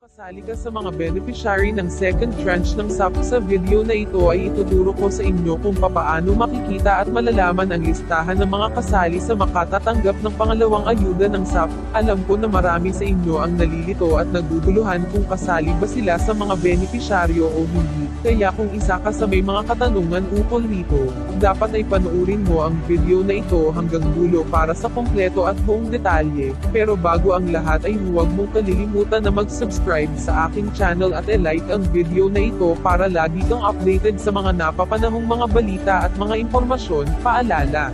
Kasali ka sa mga beneficiary ng second tranche ng SAP. Sa video na ito ay ituturo ko sa inyo kung papaano makikita at malalaman ang listahan ng mga kasali sa makatatanggap ng pangalawang ayuda ng SAP. Alam ko na marami sa inyo ang nalilito at naguguluhan kung kasali ba sila sa mga beneficiaryo o hindi. Kaya kung isa ka sa may mga katanungan ukol nito, dapat ay panoorin mo ang video na ito hanggang dulo para sa kompleto at buong detalye. Pero bago ang lahat ay huwag mong kalilimutan na mag-subscribe sa aking channel at i-like ang video na ito para lagi kang updated sa mga napapanahong mga balita at mga impormasyon. Paalala,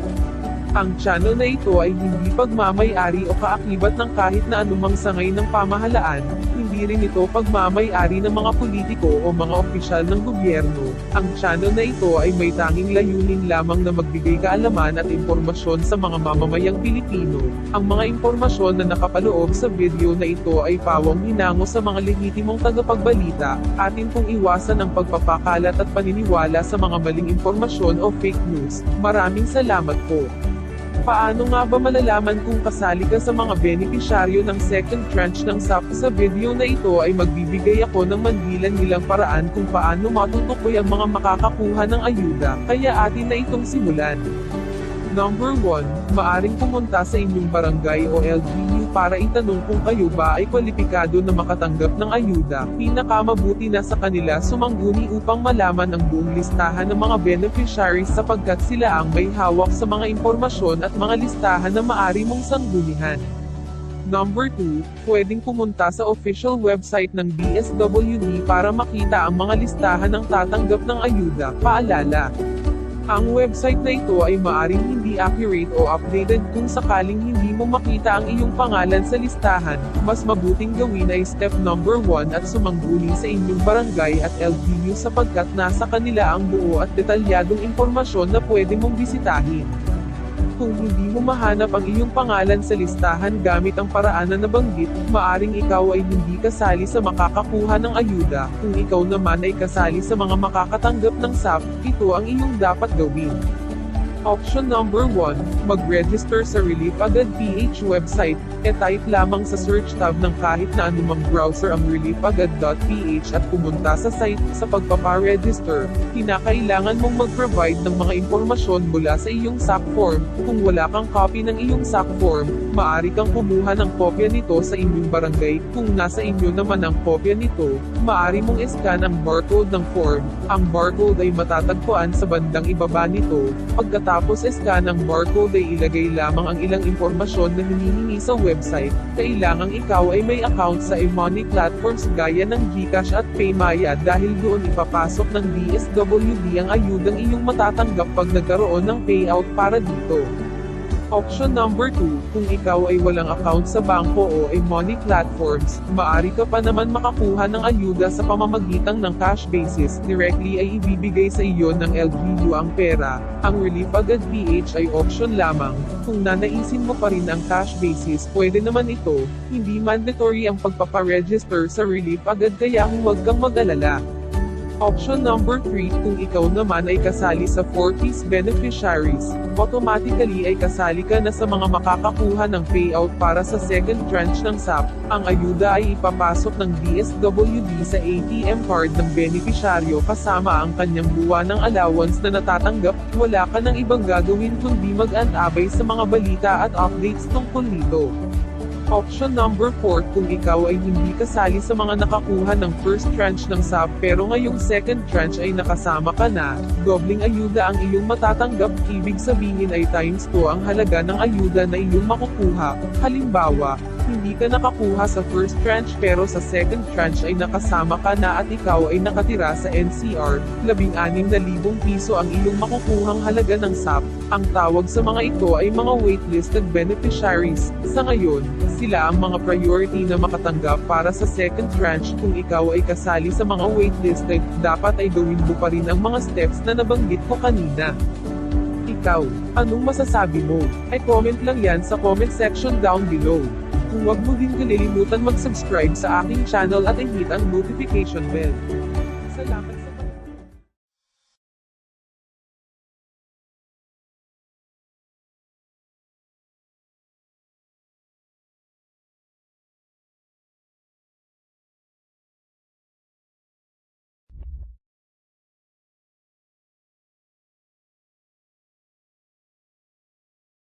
ang channel na ito ay hindi pagmamay-ari o kaakibat ng kahit na anumang sangay ng pamahalaan, hindi rin ito pagmamay-ari ng mga politiko o mga opisyal ng gobyerno. Ang channel na ito ay may tanging layunin lamang na magbigay kaalaman at impormasyon sa mga mamamayang Pilipino. Ang mga impormasyon na nakapaloob sa video na ito ay pawang hinango sa mga lehitimong tagapagbalita. Atin pong iwasan ang pagpapakalat at paniniwala sa mga maling impormasyon o fake news. Maraming salamat po. Paano nga ba malalaman kung kasali ka sa mga benepisyaryo ng second tranche ng SAP? Sa video na ito ay magbibigay ako ng mandilan-nilang paraan kung paano matutukoy ang mga makakakuha ng ayuda, kaya atin na itong simulan. Number 1, maaring pumunta sa inyong barangay o LGU para itanong kung kayo ba ay kwalipikado na makatanggap ng ayuda. Pinakamabuti na sa kanila sumangguni upang malaman ang buong listahan ng mga beneficiaries sapagkat sila ang may hawak sa mga impormasyon at mga listahan na maaari mong sanggunihan. Number 2, pwedeng pumunta sa official website ng DSWD para makita ang mga listahan ng tatanggap ng ayuda. Paalala, ang website na ito ay maaring hindi accurate o updated. Kung sakaling hindi mo makita ang iyong pangalan sa listahan, mas mabuting gawin ay step number 1 at sumangguni sa inyong barangay at LGU sapagkat nasa kanila ang buo at detalyadong impormasyon na pwede mong bisitahin. Kung hindi mo mahanap ang iyong pangalan sa listahan gamit ang paraan na nabanggit, maaring ikaw ay hindi kasali sa makakakuha ng ayuda. Kung ikaw naman ay kasali sa mga makakatanggap ng SAP, ito ang iyong dapat gawin. Option number 1, mag-register sa Relief Agad PH website. E-type lamang sa search tab ng kahit na anumang browser ang reliefagad.ph at pumunta sa site. Sa pagpapa-register, kinakailangan mong mag-provide ng mga impormasyon mula sa iyong SAC form. Kung wala kang copy ng iyong SAC form, maaari kang kumuha ng kopya nito sa inyong barangay. Kung nasa inyo naman ang kopya nito, maaari mong i-scan ang barcode ng form. Ang barcode ay matatagpuan sa bandang ibaba nito. Pagkatapos i-scan ang barcode ay ilagay lamang ang ilang impormasyon na hinihingi sa website. Kailangang ikaw ay may account sa e-money platforms gaya ng GCash at Paymaya dahil doon ipapasok ng DSWD ang ayudang iyong matatanggap pag nagkaroon ng payout para dito. Option number 2, kung ikaw ay walang account sa bangko o e-money platforms, maaari ka pa naman makakuha ng ayuda sa pamamagitan ng cash basis. Directly ay ibibigay sa iyo ng LGU ang pera. Ang Relief Agad PH ay option lamang. Kung nanaisin mo pa rin ang cash basis, pwede naman ito. Hindi mandatory ang pagpaparegister sa Relief Agad kaya huwag kang mag-alala. Option number 3, kung ikaw naman ay kasali sa 4Ps beneficiaries, automatically ay kasali ka na sa mga makakakuha ng payout para sa second tranche ng SAP. Ang ayuda ay ipapasok ng DSWD sa ATM card ng beneficiaryo kasama ang kanyang buwanang allowance na natatanggap. Wala ka ng ibang gagawin kundi mag-antabay sa mga balita at updates tungkol nito. Option number 4, kung ikaw ay hindi kasali sa mga nakakuha ng first tranche ng SAP pero ngayong second tranche ay nakasama ka na, dobling ayuda ang iyong matatanggap, ibig sabihin ay times 2 ang halaga ng ayuda na iyong makukuha. Halimbawa, hindi ka nakakuha sa first tranche pero sa second tranche ay nakasama ka na at ikaw ay nakatira sa NCR, 16,000 piso ang iyong makukuhang halaga ng SAP. Ang tawag sa mga ito ay mga waitlisted beneficiaries. Sa ngayon, sila ang mga priority na makatanggap para sa second tranche. Kung ikaw ay kasali sa mga waitlisted, dapat ay gawin mo pa rin ang mga steps na nabanggit ko kanina. Ikaw, anong masasabi mo? Ay comment lang yan sa comment section down below. Kung huwag mo din kalilimutan mag-subscribe sa aking channel at i-hit ang notification bell. Salamat.